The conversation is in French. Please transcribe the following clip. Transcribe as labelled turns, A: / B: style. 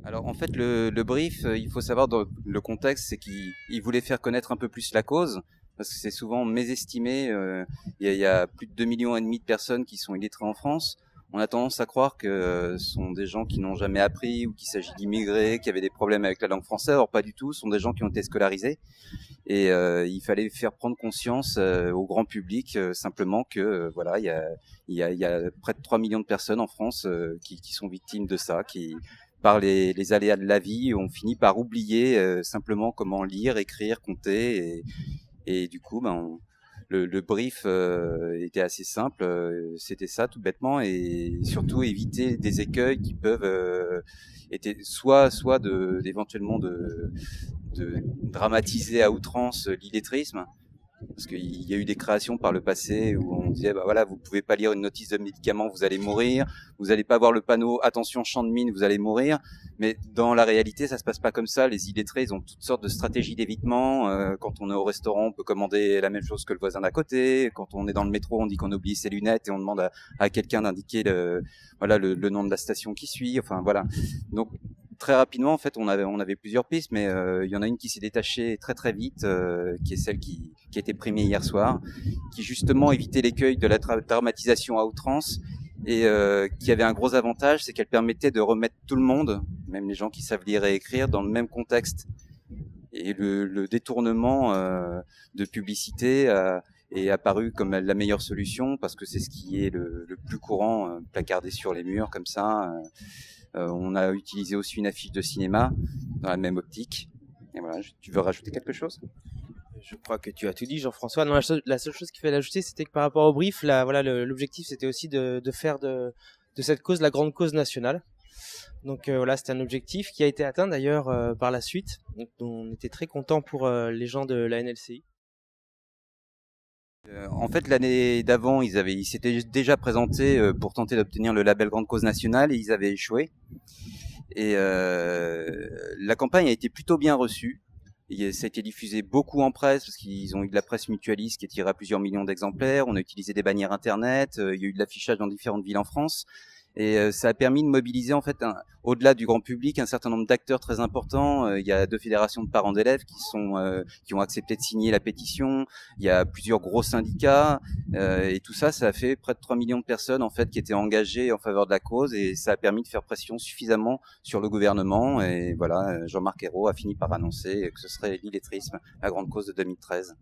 A: Alors en fait le brief, il faut savoir dans le contexte, c'est qu'il voulait faire connaître un peu plus la cause, parce que c'est souvent mésestimé. Il y a plus de 2,5 millions de personnes qui sont illettrées en France. On a tendance à croire que ce sont des gens qui n'ont jamais appris ou qu'il s'agit d'immigrés, qui avaient des problèmes avec la langue française. Or pas du tout, ce sont des gens qui ont été scolarisés. Et il fallait faire prendre conscience au grand public simplement que voilà, il y a près de 3 millions de personnes en France qui sont victimes de ça, qui par les aléas de la vie, on finit par oublier simplement comment lire, écrire, compter, et du coup, le brief était assez simple. C'était ça, tout bêtement, et surtout éviter des écueils qui peuvent être soit éventuellement de dramatiser à outrance l'illettrisme, parce qu'il y a eu des créations par le passé où on disait, bah voilà, vous pouvez pas lire une notice de médicament, vous allez mourir, vous allez pas voir le panneau, attention, champ de mine, vous allez mourir. Mais dans la réalité, ça se passe pas comme ça. Les illettrés, ils ont toutes sortes de stratégies d'évitement. Quand on est au restaurant, on peut commander la même chose que le voisin d'à côté. Quand on est dans le métro, on dit qu'on a oublié ses lunettes et on demande à quelqu'un d'indiquer le nom de la station qui suit. Enfin, voilà. Donc, très rapidement, en fait, on avait plusieurs pistes, mais il y en a une qui s'est détachée très très vite, qui est celle qui a été primée hier soir, qui justement évitait l'écueil de la dramatisation à outrance, et qui avait un gros avantage, c'est qu'elle permettait de remettre tout le monde, même les gens qui savent lire et écrire, dans le même contexte. Et le détournement de publicité est apparu comme la meilleure solution, parce que c'est ce qui est le plus courant, placardé sur les murs comme ça. On a utilisé aussi une affiche de cinéma dans la même optique. Et voilà, tu veux rajouter quelque chose?
B: Je crois que tu as tout dit, Jean-François. Non, la seule chose qu'il fallait ajouter, c'était que par rapport au brief, là, voilà, l'objectif, c'était aussi de faire de cette cause la grande cause nationale. Donc voilà, c'était un objectif qui a été atteint d'ailleurs par la suite. Donc on était très content pour les gens de la NLCI.
A: En fait, l'année d'avant, ils s'étaient déjà présentés pour tenter d'obtenir le label Grande Cause Nationale, et ils avaient échoué. Et la campagne a été plutôt bien reçue. Ça a été diffusé beaucoup en presse, parce qu'ils ont eu de la presse mutualiste qui est tirée à plusieurs millions d'exemplaires. On a utilisé des bannières internet. Il y a eu de l'affichage dans différentes villes en France. Et ça a permis de mobiliser, en fait, au-delà du grand public, un certain nombre d'acteurs très importants. Il y a 2 fédérations de parents d'élèves qui ont accepté de signer la pétition. Il y a plusieurs gros syndicats, et tout ça, ça a fait près de 3 millions de personnes, en fait, qui étaient engagées en faveur de la cause, et ça a permis de faire pression suffisamment sur le gouvernement. Et voilà, Jean-Marc Ayrault a fini par annoncer que ce serait l'illettrisme, la grande cause de 2013.